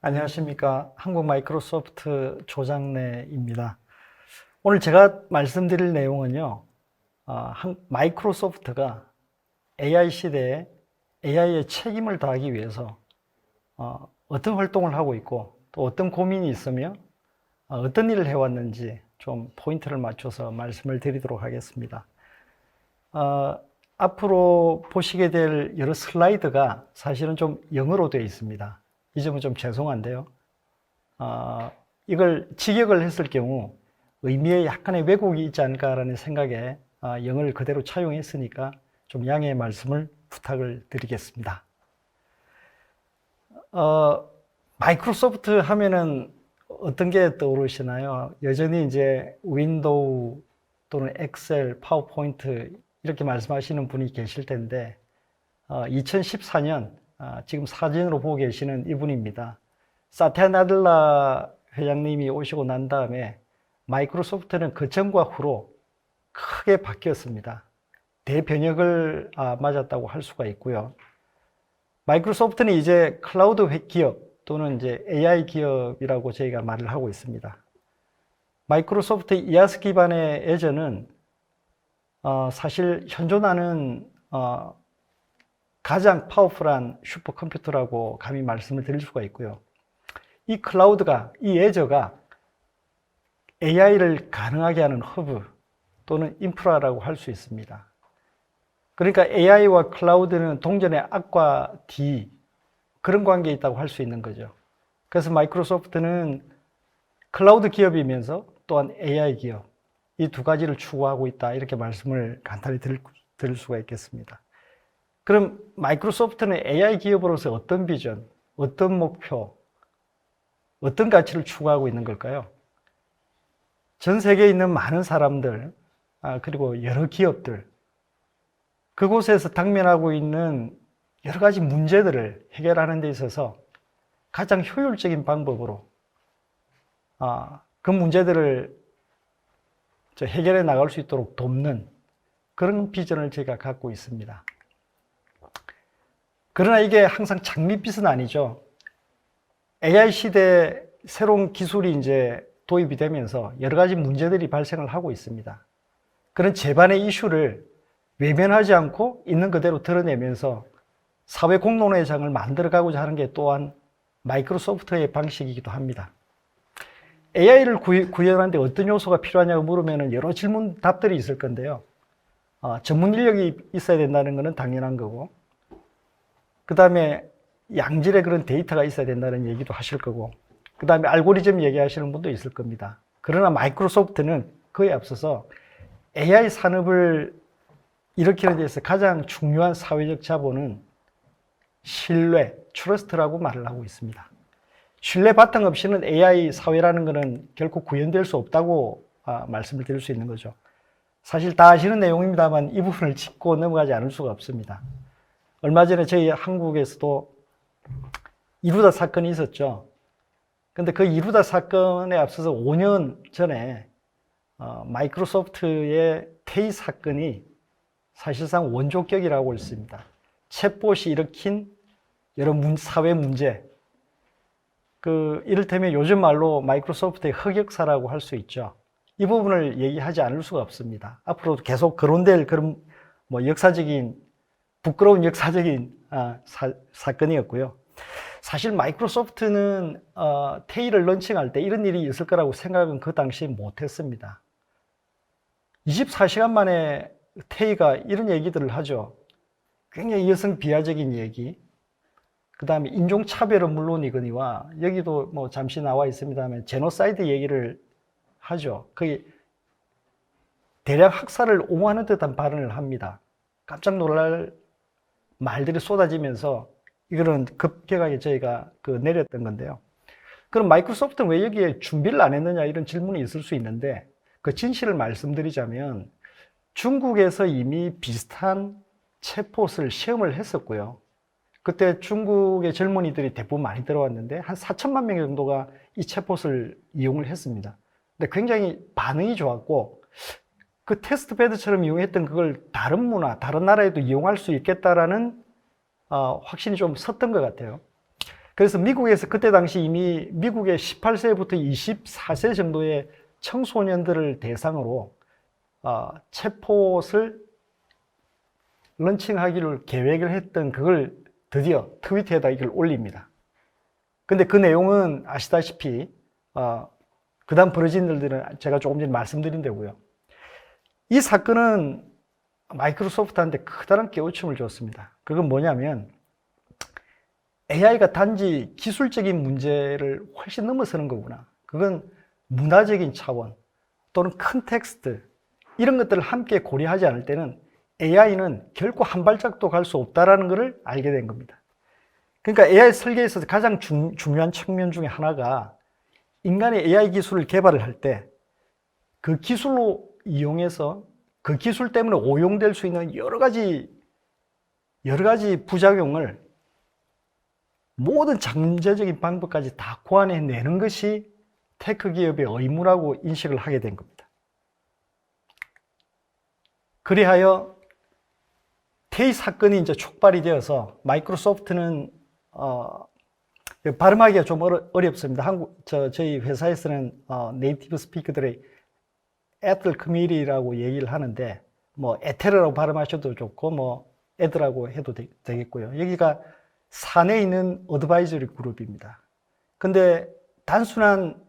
안녕하십니까. 한국 마이크로소프트 조장래입니다. 오늘 제가 말씀드릴 내용은요, 마이크로소프트가 AI 시대에 AI의 책임을 다하기 위해서 어떤 활동을 하고 있고 또 어떤 고민이 있으며 어떤 일을 해왔는지 좀 포인트를 맞춰서 말씀을 드리도록 하겠습니다. 앞으로 보시게 될 여러 슬라이드가 사실은 좀 영어로 되어 있습니다. 이 점은 좀 죄송한데요. 이걸 직역을 했을 경우 의미에 약간의 왜곡이 있지 않을까라는 생각에 영어를 그대로 차용했으니까 좀 양해의 말씀을 부탁을 드리겠습니다. 마이크로소프트 하면은 어떤 게 떠오르시나요? 여전히 이제 윈도우 또는 엑셀, 파워포인트 이렇게 말씀하시는 분이 계실 텐데 2014년 지금 사진으로 보고 계시는 이분입니다. 사티아 나델라 회장님이 오시고 난 다음에 마이크로소프트는 그 전과 후로 크게 바뀌었습니다. 대변혁을 맞았다고 할 수가 있고요. 마이크로소프트는 이제 클라우드 기업 또는 이제 AI 기업이라고 저희가 말을 하고 있습니다. 마이크로소프트 이아스 기반의 애저는 사실 현존하는 가장 파워풀한 슈퍼컴퓨터라고 감히 말씀을 드릴 수가 있고요. 이 클라우드가, 이 애저가 AI를 가능하게 하는 허브 또는 인프라라고 할 수 있습니다. 그러니까 AI와 클라우드는 동전의 악과 D 그런 관계에 있다고 할 수 있는 거죠. 그래서 마이크로소프트는 클라우드 기업이면서 또한 AI 기업 이 두 가지를 추구하고 있다 이렇게 말씀을 간단히 드릴 수가 있겠습니다. 그럼 마이크로소프트는 AI 기업으로서 어떤 비전, 어떤 목표, 어떤 가치를 추구하고 있는 걸까요? 전 세계에 있는 많은 사람들, 그리고 여러 기업들, 그곳에서 당면하고 있는 여러 가지 문제들을 해결하는 데 있어서 가장 효율적인 방법으로 그 문제들을 해결해 나갈 수 있도록 돕는 그런 비전을 제가 갖고 있습니다. 그러나 이게 항상 장밋빛은 아니죠. AI 시대에 새로운 기술이 이제 도입이 되면서 여러 가지 문제들이 발생을 하고 있습니다. 그런 제반의 이슈를 외면하지 않고 있는 그대로 드러내면서 사회 공론의 장을 만들어가고자 하는 게 또한 마이크로소프트의 방식이기도 합니다. AI를 구현하는데 어떤 요소가 필요하냐고 물으면 여러 질문 답들이 있을 건데요. 전문 인력이 있어야 된다는 것은 당연한 거고, 그 다음에 양질의 그런 데이터가 있어야 된다는 얘기도 하실 거고, 그 다음에 알고리즘 얘기하시는 분도 있을 겁니다. 그러나 마이크로소프트는 그에 앞서서 AI 산업을 일으키는 데 있어서 가장 중요한 사회적 자본은 신뢰, 트러스트라고 말을 하고 있습니다. 신뢰 바탕 없이는 AI 사회라는 것은 결코 구현될 수 없다고 말씀을 드릴 수 있는 거죠. 사실 다 아시는 내용입니다만 이 부분을 짚고 넘어가지 않을 수가 없습니다. 얼마 전에 저희 한국에서도 이루다 사건이 있었죠. 근데 그 이루다 사건에 앞서서 5년 전에 마이크로소프트의 퇴위 사건이 사실상 원조격이라고 했습니다. 챗봇이 일으킨 여러 사회 문제, 이를테면 요즘 말로 마이크로소프트의 흑역사라고 할 수 있죠. 이 부분을 얘기하지 않을 수가 없습니다. 앞으로도 계속 거론될 그런 역사적인, 부끄러운 역사적인 사건이었고요. 사실 마이크로소프트는 테일을 런칭할 때 이런 일이 있을 거라고 생각은 그 당시에 못했습니다. 24시간 만에 테이가 이런 얘기들을 하죠. 굉장히 여성 비하적인 얘기, 그 다음에 인종차별은 물론이거니와 여기도 잠시 나와 있습니다만 제노사이드 얘기를 하죠. 거의 대량 학살을 옹호하는 듯한 발언을 합니다. 깜짝 놀랄 말들이 쏟아지면서 이거는 급격하게 저희가 내렸던 건데요. 그럼 마이크로소프트는 왜 여기에 준비를 안 했느냐 이런 질문이 있을 수 있는데 그 진실을 말씀드리자면 중국에서 이미 비슷한 챗봇을 시험을 했었고요. 그때 중국의 젊은이들이 대부분 많이 들어왔는데 한 4천만 명 정도가 이 챗봇을 이용을 했습니다. 근데 굉장히 반응이 좋았고 그 테스트 베드처럼 이용했던 그걸 다른 문화, 다른 나라에도 이용할 수 있겠다라는 확신이 좀 섰던 것 같아요. 그래서 미국에서 그때 당시 이미 미국의 18세부터 24세 정도의 청소년들을 대상으로 챗봇을 런칭하기를 계획을 했던 그걸 드디어 트위터에다 이걸 올립니다. 근데 그 내용은 아시다시피 그 다음 벌어진 일들은 제가 조금 전에 말씀드린 데고요. 이 사건은 마이크로소프트한테 커다란 깨우침을 줬습니다. 그건 뭐냐면 AI가 단지 기술적인 문제를 훨씬 넘어서는 거구나. 그건 문화적인 차원 또는 컨텍스트 이런 것들을 함께 고려하지 않을 때는 AI는 결코 한 발짝도 갈 수 없다는 것을 알게 된 겁니다. 그러니까 AI 설계에서 가장 중요한 측면 중에 하나가 인간의 AI 기술을 개발을 할 때 그 기술로 이용해서 그 기술 때문에 오용될 수 있는 여러 가지 부작용을 모든 잠재적인 방법까지 다 고안해내는 것이 테크 기업의 의무라고 인식을 하게 된 겁니다. 그리하여 테이 사건이 이제 촉발이 되어서 마이크로소프트는 발음하기가 좀 어렵습니다. 저희 회사에서는 네이티브 스피커들의 애들 커뮤니티라고 얘기를 하는데 뭐 에테르라고 발음하셔도 좋고 뭐 애들라고 해도 되겠고요. 여기가 산에 있는 어드바이저리 그룹입니다. 근데 단순한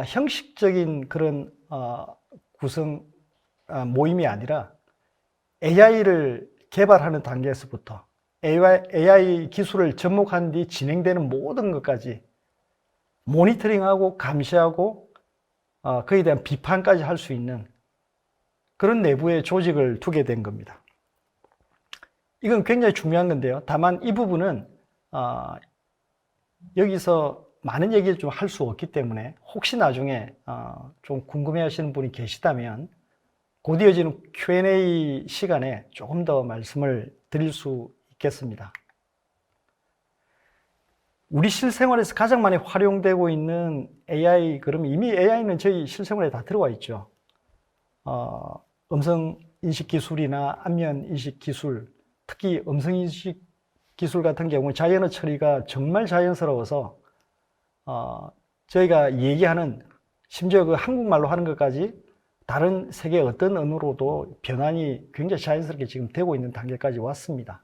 형식적인 그런 구성 모임이 아니라 AI를 개발하는 단계에서부터 AI 기술을 접목한 뒤 진행되는 모든 것까지 모니터링하고 감시하고 그에 대한 비판까지 할 수 있는 그런 내부의 조직을 두게 된 겁니다. 이건 굉장히 중요한 건데요. 다만 이 부분은 여기서 많은 얘기를 좀 할 수 없기 때문에 혹시 나중에 좀 궁금해 하시는 분이 계시다면 곧 이어지는 Q&A 시간에 조금 더 말씀을 드릴 수 있겠습니다. 우리 실생활에서 가장 많이 활용되고 있는 AI, 그러면 이미 AI는 저희 실생활에 다 들어와 있죠. 음성 인식 기술이나 안면 인식 기술, 특히 음성 인식 기술 같은 경우 자연어 처리가 정말 자연스러워서 저희가 얘기하는 심지어 그 한국말로 하는 것까지 다른 세계 어떤 언어로도 변환이 굉장히 자연스럽게 지금 되고 있는 단계까지 왔습니다.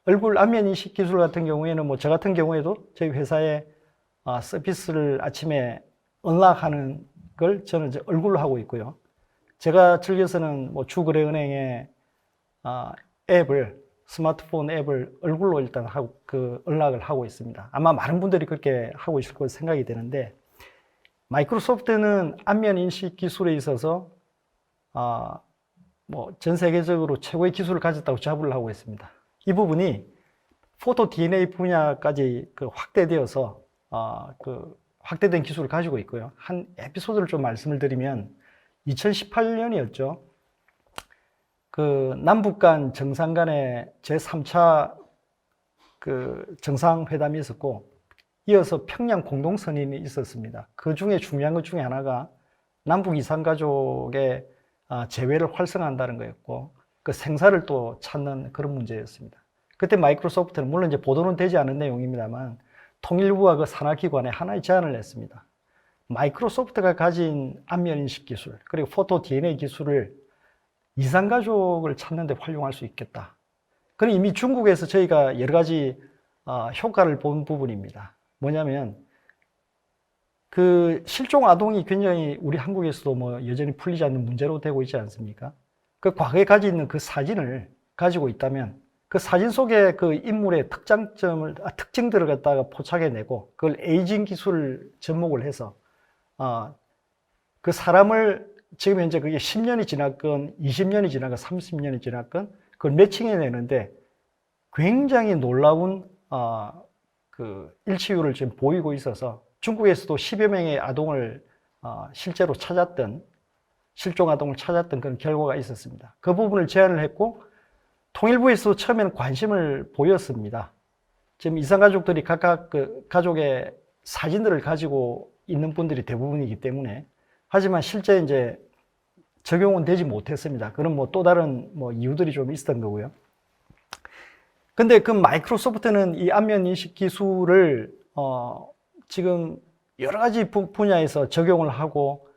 얼굴 안면 인식 기술 같은 경우에는 뭐 저 같은 경우에도 저희 회사에 서비스를 아침에 언락하는 걸 저는 이제 얼굴로 하고 있고요. 제가 즐겨서는 뭐 주거래은행의 앱을 스마트폰 앱을 얼굴로 일단 하고 언락을 하고 있습니다. 아마 많은 분들이 그렇게 하고 있을 것으로 생각이 되는데 마이크로소프트는 안면 인식 기술에 있어서 뭐 전 세계적으로 최고의 기술을 가졌다고 자부를 하고 있습니다. 이 부분이 포토 DNA 분야까지 확대되어서 확대된 기술을 가지고 있고요. 한 에피소드를 좀 말씀을 드리면 2018년이었죠. 남북 간 정상 간의 제3차 정상회담이 있었고 이어서 평양 공동선언이 있었습니다. 그 중에 중요한 것 중에 하나가 남북 이산가족의 재회를 활성화한다는 거였고 그 생사를 또 찾는 그런 문제였습니다. 그때 마이크로소프트는 물론 이제 보도는 되지 않은 내용입니다만 통일부와 그 산하기관에 하나의 제안을 냈습니다. 마이크로소프트가 가진 안면인식 기술 그리고 포토 DNA 기술을 이산가족을 찾는 데 활용할 수 있겠다. 그럼 이미 중국에서 저희가 여러 가지 효과를 본 부분입니다. 뭐냐면 그 실종 아동이 굉장히 우리 한국에서도 뭐 여전히 풀리지 않는 문제로 되고 있지 않습니까? 그 과거에 가지고 있는 그 사진을 가지고 있다면 그 사진 속에 그 인물의 특징들을 갖다가 포착해내고 그걸 에이징 기술을 접목을 해서 그 사람을 지금 현재 그게 10년이 지났건 20년이 지났건 30년이 지났건 그걸 매칭해내는데 굉장히 놀라운 그 일치율을 지금 보이고 있어서 중국에서도 10여 명의 아동을 실제로 찾았던 실종 아동을 찾았던 그런 결과가 있었습니다. 그 부분을 제안을 했고 통일부에서도 처음에는 관심을 보였습니다. 지금 이산가족들이 각각 그 가족의 사진들을 가지고 있는 분들이 대부분이기 때문에 하지만 실제 이제 적용은 되지 못했습니다. 그런 뭐 또 다른 뭐 이유들이 좀 있었던 거고요. 근데 그 마이크로소프트는 이 안면 인식 기술을 지금 여러 가지 분야에서 적용을 하고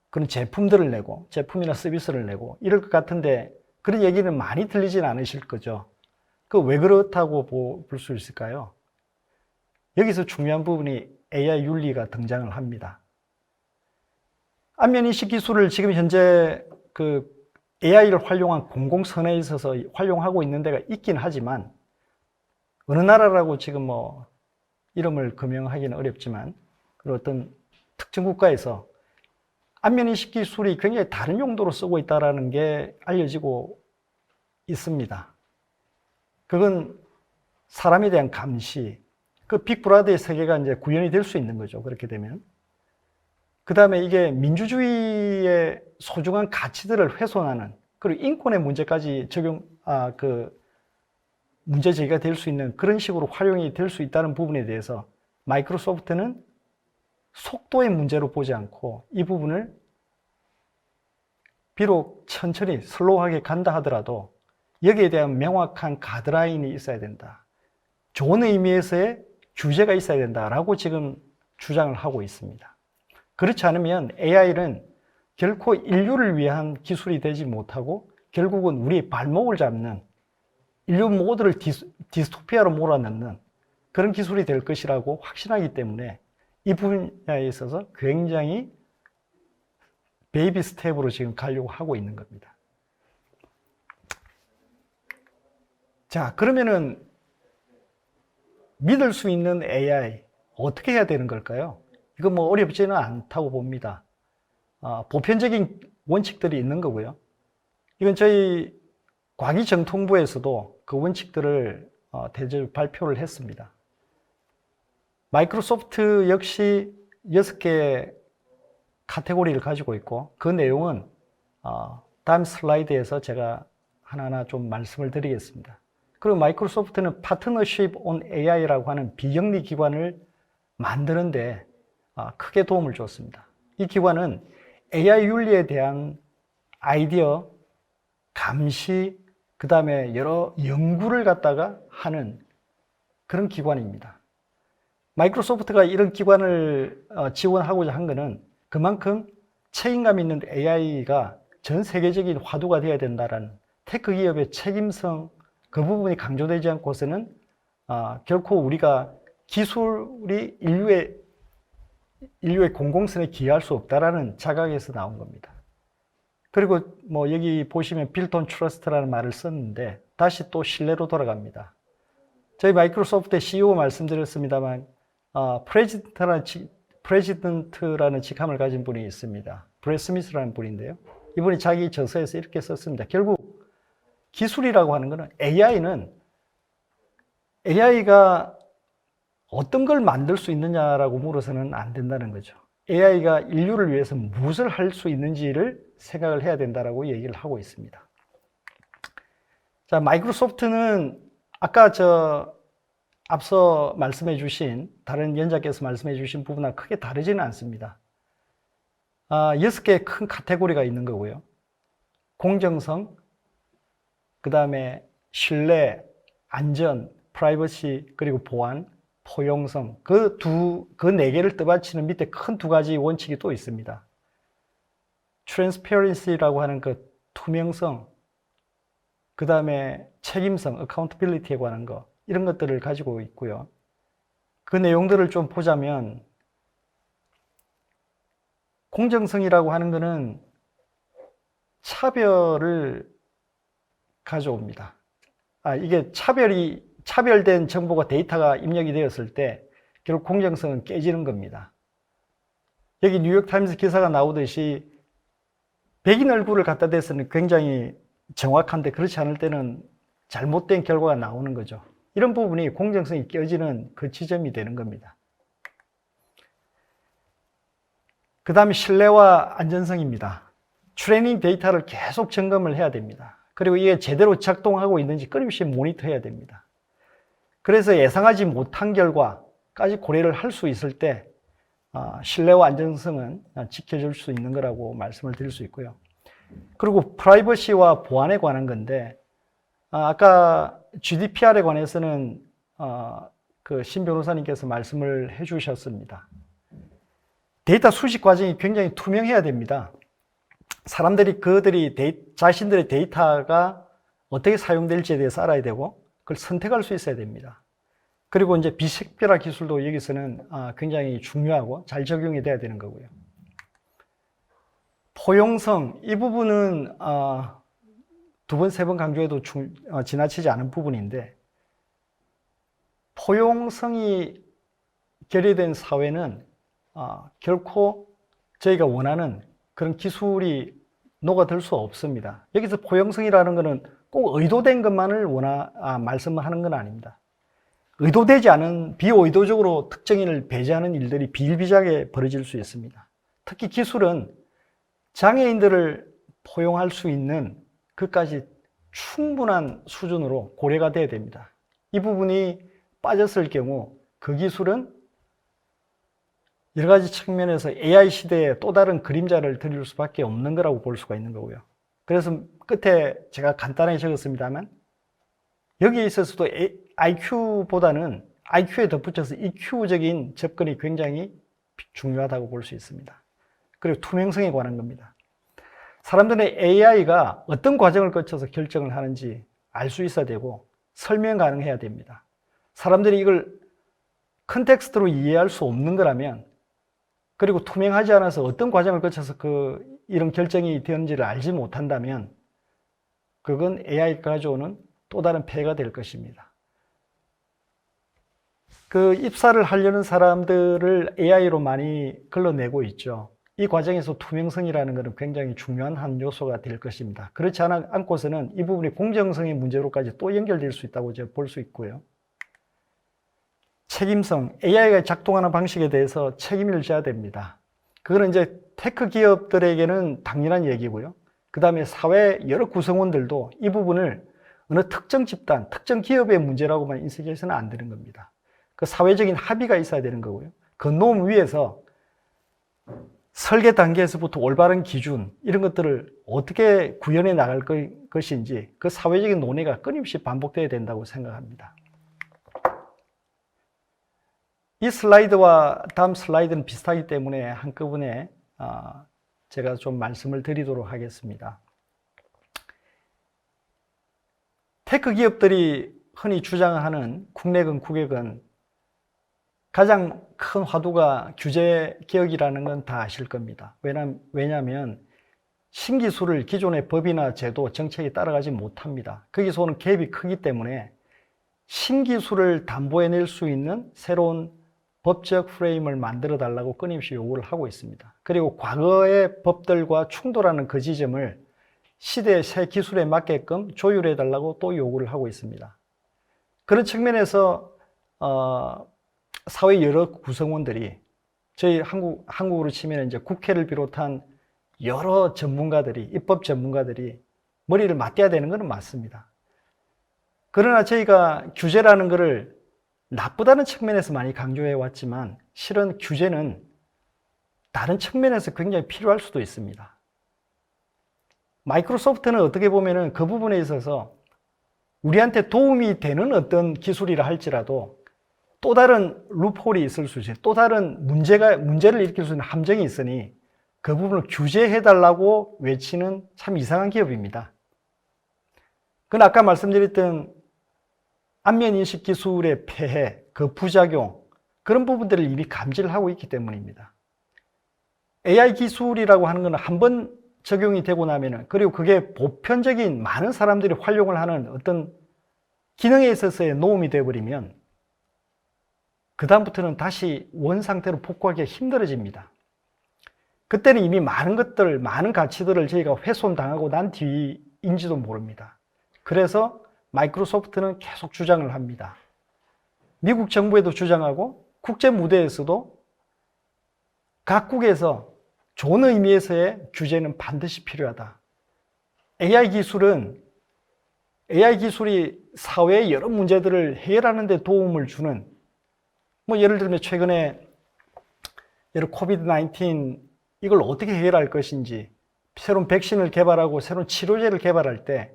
그런 제품들을 내고 제품이나 서비스를 내고 이럴 것 같은데 그런 얘기는 많이 들리진 않으실 거죠. 그 왜 그렇다고 볼 수 있을까요? 여기서 중요한 부분이 AI 윤리가 등장을 합니다. 안면 인식 기술을 지금 현재 그 AI를 활용한 공공선에 있어서 활용하고 있는 데가 있긴 하지만 어느 나라라고 지금 뭐 이름을 금명하기는 어렵지만 그런 어떤 특정 국가에서 안면 인식 기술이 굉장히 다른 용도로 쓰고 있다는 게 알려지고 있습니다. 그건 사람에 대한 감시, 그 빅브라더의 세계가 이제 구현이 될 수 있는 거죠. 그렇게 되면. 그 다음에 이게 민주주의의 소중한 가치들을 훼손하는, 그리고 인권의 문제까지 문제 제기가 될 수 있는 그런 식으로 활용이 될 수 있다는 부분에 대해서 마이크로소프트는 속도의 문제로 보지 않고 이 부분을 비록 천천히 슬로우하게 간다 하더라도 여기에 대한 명확한 가드라인이 있어야 된다. 좋은 의미에서의 규제가 있어야 된다라고 지금 주장을 하고 있습니다. 그렇지 않으면 AI는 결코 인류를 위한 기술이 되지 못하고 결국은 우리의 발목을 잡는 인류 모두를 디스토피아로 몰아넣는 그런 기술이 될 것이라고 확신하기 때문에 이 분야에 있어서 굉장히 베이비 스텝으로 지금 가려고 하고 있는 겁니다. 자, 그러면은 믿을 수 있는 AI 어떻게 해야 되는 걸까요? 이거 뭐 어렵지는 않다고 봅니다. 보편적인 원칙들이 있는 거고요. 이건 저희 과기정통부에서도 그 원칙들을 대체로 발표를 했습니다. 마이크로소프트 역시 6개의 카테고리를 가지고 있고 그 내용은 다음 슬라이드에서 제가 하나하나 좀 말씀을 드리겠습니다. 그리고 마이크로소프트는 파트너십 온 AI라고 하는 비영리 기관을 만드는데 크게 도움을 줬습니다. 이 기관은 AI 윤리에 대한 아이디어, 감시, 그 다음에 여러 연구를 갖다가 하는 그런 기관입니다. 마이크로소프트가 이런 기관을 지원하고자 한 것은 그만큼 책임감 있는 AI가 전 세계적인 화두가 되어야 된다는 테크 기업의 책임성, 그 부분이 강조되지 않고서는 결코 우리가 기술이 인류의 공공선에 기여할 수 없다라는 자각에서 나온 겁니다. 그리고 뭐 여기 보시면 Built on Trust라는 말을 썼는데 다시 또 신뢰로 돌아갑니다. 저희 마이크로소프트의 CEO 말씀드렸습니다만 프레지던트라는 직함을 가진 분이 있습니다. 브렛 스미스라는 분인데요. 이분이 자기 저서에서 이렇게 썼습니다. 결국 기술이라고 하는 것은 AI가 어떤 걸 만들 수 있느냐라고 물어서는 안 된다는 거죠. AI가 인류를 위해서 무엇을 할 수 있는지를 생각을 해야 된다라고 얘기를 하고 있습니다. 자, 마이크로소프트는 아까 앞서 말씀해 주신 다른 연자께서 말씀해 주신 부분과 크게 다르지는 않습니다. 6개의 큰 카테고리가 있는 거고요. 공정성, 그 다음에 신뢰, 안전, 프라이버시, 그리고 보안, 포용성, 그 4개를 떠받치는 밑에 큰 2가지 원칙이 또 있습니다. transparency라고 하는 그 투명성, 그 다음에 책임성, accountability에 관한 거, 이런 것들을 가지고 있고요. 그 내용들을 좀 보자면 공정성이라고 하는 것은 차별을 가져옵니다. 이게 차별된 정보가 데이터가 입력이 되었을 때 결국 공정성은 깨지는 겁니다. 여기 뉴욕타임스 기사가 나오듯이 백인 얼굴을 갖다 대서는 굉장히 정확한데 그렇지 않을 때는 잘못된 결과가 나오는 거죠. 이런 부분이 공정성이 깨지는 그 지점이 되는 겁니다. 그 다음에 신뢰와 안전성입니다. 트레이닝 데이터를 계속 점검을 해야 됩니다. 그리고 이게 제대로 작동하고 있는지 끊임없이 모니터해야 됩니다. 그래서 예상하지 못한 결과까지 고려를 할 수 있을 때 신뢰와 안전성은 지켜줄 수 있는 거라고 말씀을 드릴 수 있고요. 그리고 프라이버시와 보안에 관한 건데 아까 GDPR에 관해서는 그 신 변호사님께서 말씀을 해주셨습니다. 데이터 수집 과정이 굉장히 투명해야 됩니다. 사람들이 자신들의 데이터가 어떻게 사용될지에 대해서 알아야 되고 그걸 선택할 수 있어야 됩니다. 그리고 이제 비식별화 기술도 여기서는 굉장히 중요하고 잘 적용이 돼야 되는 거고요. 포용성, 이 부분은 두 번, 세 번 강조해도 지나치지 않은 부분인데, 포용성이 결여된 사회는 결코 저희가 원하는 그런 기술이 녹아들 수 없습니다. 여기서 포용성이라는 것은 꼭 의도된 것만을 말씀하는 건 아닙니다. 의도되지 않은 비의도적으로 특정인을 배제하는 일들이 비일비재하게 벌어질 수 있습니다. 특히 기술은 장애인들을 포용할 수 있는 그까지 충분한 수준으로 고려가 돼야 됩니다. 이 부분이 빠졌을 경우 그 기술은 여러 가지 측면에서 AI 시대에 또 다른 그림자를 드릴 수밖에 없는 거라고 볼 수가 있는 거고요. 그래서 끝에 제가 간단하게 적었습니다만 여기에 있어서도 IQ보다는 IQ에 덧붙여서 EQ적인 접근이 굉장히 중요하다고 볼 수 있습니다. 그리고 투명성에 관한 겁니다. 사람들은 AI가 어떤 과정을 거쳐서 결정을 하는지 알 수 있어야 되고 설명 가능해야 됩니다. 사람들이 이걸 컨텍스트로 이해할 수 없는 거라면, 그리고 투명하지 않아서 어떤 과정을 거쳐서 이런 결정이 되었는지를 알지 못한다면 그건 AI가 가져오는 또 다른 폐해가 될 것입니다. 입사를 하려는 사람들을 AI로 많이 걸러내고 있죠. 이 과정에서 투명성이라는 것은 굉장히 중요한 한 요소가 될 것입니다. 그렇지 않고서는 이 부분이 공정성의 문제로까지 또 연결될 수 있다고 볼 수 있고요. 책임성, AI가 작동하는 방식에 대해서 책임을 져야 됩니다. 그거는 이제 테크 기업들에게는 당연한 얘기고요. 그 다음에 사회 여러 구성원들도 이 부분을 어느 특정 집단, 특정 기업의 문제라고만 인식해서는 안 되는 겁니다. 그 사회적인 합의가 있어야 되는 거고요. 그 논 위에서 설계 단계에서부터 올바른 기준, 이런 것들을 어떻게 구현해 나갈 것인지 그 사회적인 논의가 끊임없이 반복되어야 된다고 생각합니다. 이 슬라이드와 다음 슬라이드는 비슷하기 때문에 한꺼번에 제가 좀 말씀을 드리도록 하겠습니다. 테크 기업들이 흔히 주장하는 국내건 국외건 가장 큰 화두가 규제 개혁이라는 건 다 아실 겁니다. 왜냐하면 신기술을 기존의 법이나 제도, 정책이 따라가지 못합니다. 거기서 오는 갭이 크기 때문에 신기술을 담보해낼 수 있는 새로운 법적 프레임을 만들어 달라고 끊임없이 요구를 하고 있습니다. 그리고 과거의 법들과 충돌하는 그 지점을 시대의 새 기술에 맞게끔 조율해 달라고 또 요구를 하고 있습니다. 그런 측면에서 사회 여러 구성원들이, 저희 한국으로 치면 이제 국회를 비롯한 여러 전문가들이, 입법 전문가들이 머리를 맞대야 되는 것은 맞습니다. 그러나 저희가 규제라는 것을 나쁘다는 측면에서 많이 강조해 왔지만 실은 규제는 다른 측면에서 굉장히 필요할 수도 있습니다. 마이크로소프트는 어떻게 보면은 그 부분에 있어서 우리한테 도움이 되는 어떤 기술이라 할지라도 또 다른 루폴이 있을 수 있어요. 또 다른 문제를 일으킬 수 있는 함정이 있으니 그 부분을 규제해달라고 외치는 참 이상한 기업입니다. 그건 아까 말씀드렸던 안면인식 기술의 폐해, 그 부작용, 그런 부분들을 이미 감지를 하고 있기 때문입니다. AI 기술이라고 하는 것은 한 번 적용이 되고 나면은, 그리고 그게 보편적인 많은 사람들이 활용을 하는 어떤 기능에 있어서의 노움이 되어버리면 그다음부터는 다시 원상태로 복구하기가 힘들어집니다. 그때는 이미 많은 것들, 많은 가치들을 저희가 훼손당하고 난 뒤인지도 모릅니다. 그래서 마이크로소프트는 계속 주장을 합니다. 미국 정부에도 주장하고 국제 무대에서도 각국에서 좋은 의미에서의 규제는 반드시 필요하다. AI 기술이 사회의 여러 문제들을 해결하는 데 도움을 주는, 예를 들면 최근에 코비드-19 이걸 어떻게 해결할 것인지, 새로운 백신을 개발하고 새로운 치료제를 개발할 때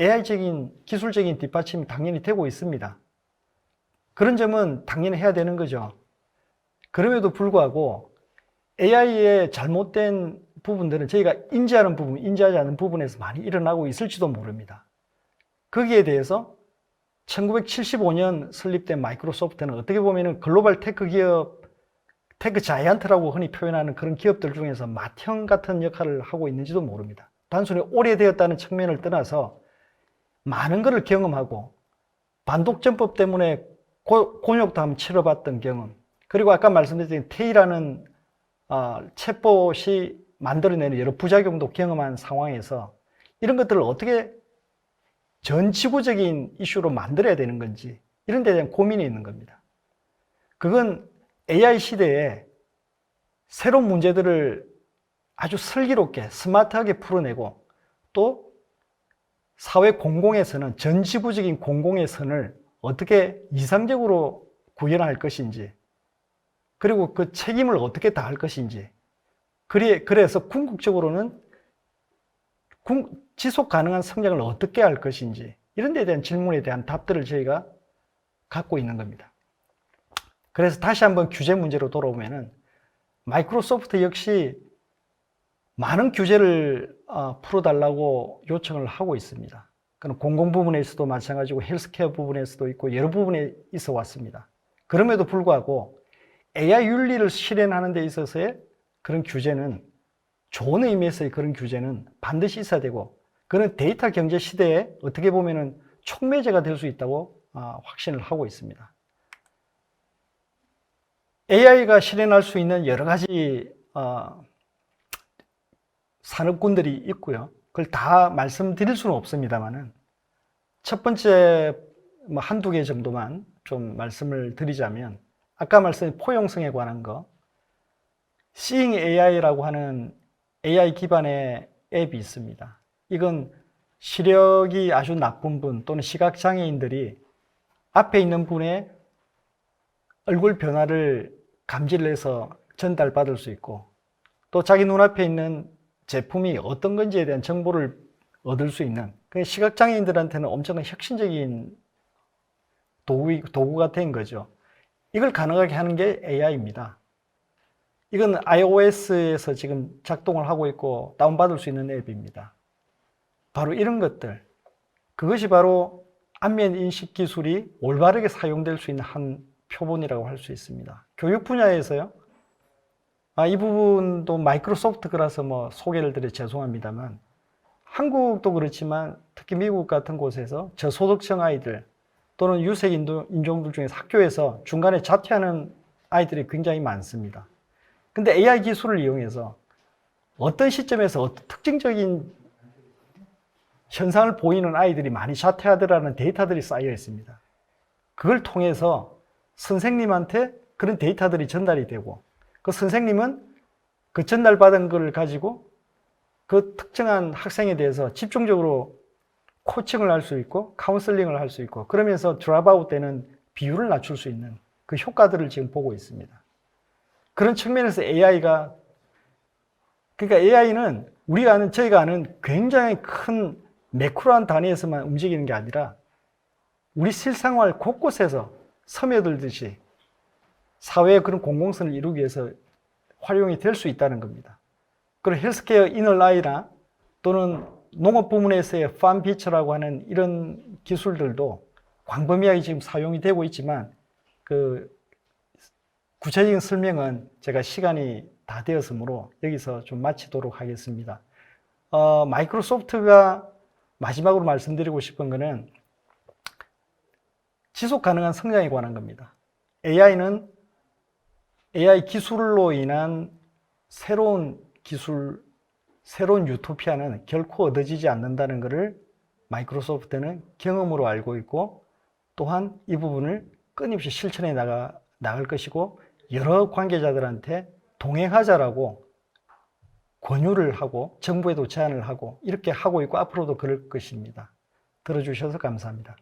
AI적인 기술적인 뒷받침이 당연히 되고 있습니다. 그런 점은 당연히 해야 되는 거죠. 그럼에도 불구하고 AI의 잘못된 부분들은 저희가 인지하는 부분, 인지하지 않는 부분에서 많이 일어나고 있을지도 모릅니다. 거기에 대해서 1975년 설립된 마이크로소프트는 어떻게 보면 글로벌 테크 기업, 테크 자이언트라고 흔히 표현하는 그런 기업들 중에서 맏형 같은 역할을 하고 있는지도 모릅니다. 단순히 오래되었다는 측면을 떠나서 많은 것을 경험하고 반독점법 때문에 곤욕도 한번 치러봤던 경험, 그리고 아까 말씀드린 테이라는 챗봇이 만들어내는 여러 부작용도 경험한 상황에서 이런 것들을 어떻게 전 지구적인 이슈로 만들어야 되는 건지 이런 데에 대한 고민이 있는 겁니다. 그건 AI 시대에 새로운 문제들을 아주 슬기롭게 스마트하게 풀어내고 또 사회 공공의 선은, 전 지구적인 공공의 선을 어떻게 이상적으로 구현할 것인지, 그리고 그 책임을 어떻게 다할 것인지, 그래서 궁극적으로는 지속 가능한 성장을 어떻게 할 것인지, 이런 데에 대한 질문에 대한 답들을 저희가 갖고 있는 겁니다. 그래서 다시 한번 규제 문제로 돌아오면은 마이크로소프트 역시 많은 규제를 풀어달라고 요청을 하고 있습니다. 그건 공공 부분에서도 마찬가지고 헬스케어 부분에서도 있고 여러 부분에 있어 왔습니다. 그럼에도 불구하고 AI 윤리를 실현하는 데 있어서의 그런 규제는, 좋은 의미에서의 그런 규제는 반드시 있어야 되고, 그는 데이터 경제 시대에 어떻게 보면은 촉매제가 될 수 있다고 확신을 하고 있습니다. AI가 실현할 수 있는 여러 가지 산업군들이 있고요. 그걸 다 말씀드릴 수는 없습니다만은 첫 번째 한두 개 정도만 좀 말씀을 드리자면, 아까 말씀드린 포용성에 관한 거, Seeing AI라고 하는 AI 기반의 앱이 있습니다. 이건 시력이 아주 나쁜 분 또는 시각장애인들이 앞에 있는 분의 얼굴 변화를 감지를 해서 전달받을 수 있고, 또 자기 눈앞에 있는 제품이 어떤 건지에 대한 정보를 얻을 수 있는, 시각장애인들한테는 엄청난 혁신적인 도구가 된 거죠. 이걸 가능하게 하는 게 AI입니다. 이건 iOS에서 지금 작동을 하고 있고 다운받을 수 있는 앱입니다. 바로 이런 것들, 그것이 바로 안면 인식 기술이 올바르게 사용될 수 있는 한 표본이라고 할 수 있습니다. 교육 분야에서요, 이 부분도 마이크로소프트 거라서 소개를 드려 죄송합니다만, 한국도 그렇지만 특히 미국 같은 곳에서 저소득층 아이들 또는 유색 인종들 중에서 학교에서 중간에 자퇴하는 아이들이 굉장히 많습니다. 근데 AI 기술을 이용해서 어떤 시점에서 어떤 특징적인 현상을 보이는 아이들이 많이 자퇴하더라는 데이터들이 쌓여 있습니다. 그걸 통해서 선생님한테 그런 데이터들이 전달이 되고, 그 선생님은 그 전달받은 걸 가지고 그 특정한 학생에 대해서 집중적으로 코칭을 할 수 있고 카운슬링을 할 수 있고, 그러면서 드랍아웃 되는 비율을 낮출 수 있는 그 효과들을 지금 보고 있습니다. 그런 측면에서 AI가, 그러니까 AI는 저희가 아는 굉장히 큰 매크로한 단위에서만 움직이는 게 아니라 우리 실생활 곳곳에서 스며들듯이 사회의 그런 공공성을 이루기 위해서 활용이 될 수 있다는 겁니다. 그리고 헬스케어 이너라이나 또는 농업 부문에서의 팜피처라고 하는 이런 기술들도 광범위하게 지금 사용이 되고 있지만, 그 구체적인 설명은 제가 시간이 다 되었으므로 여기서 좀 마치도록 하겠습니다. 마이크로소프트가 마지막으로 말씀드리고 싶은 것은 지속 가능한 성장에 관한 겁니다. AI는 AI 기술로 인한 새로운 기술, 새로운 유토피아는 결코 얻어지지 않는다는 것을 마이크로소프트는 경험으로 알고 있고, 또한 이 부분을 끊임없이 실천해 나갈 것이고, 여러 관계자들한테 동행하자라고 권유를 하고 정부에도 제안을 하고 이렇게 하고 있고 앞으로도 그럴 것입니다. 들어주셔서 감사합니다.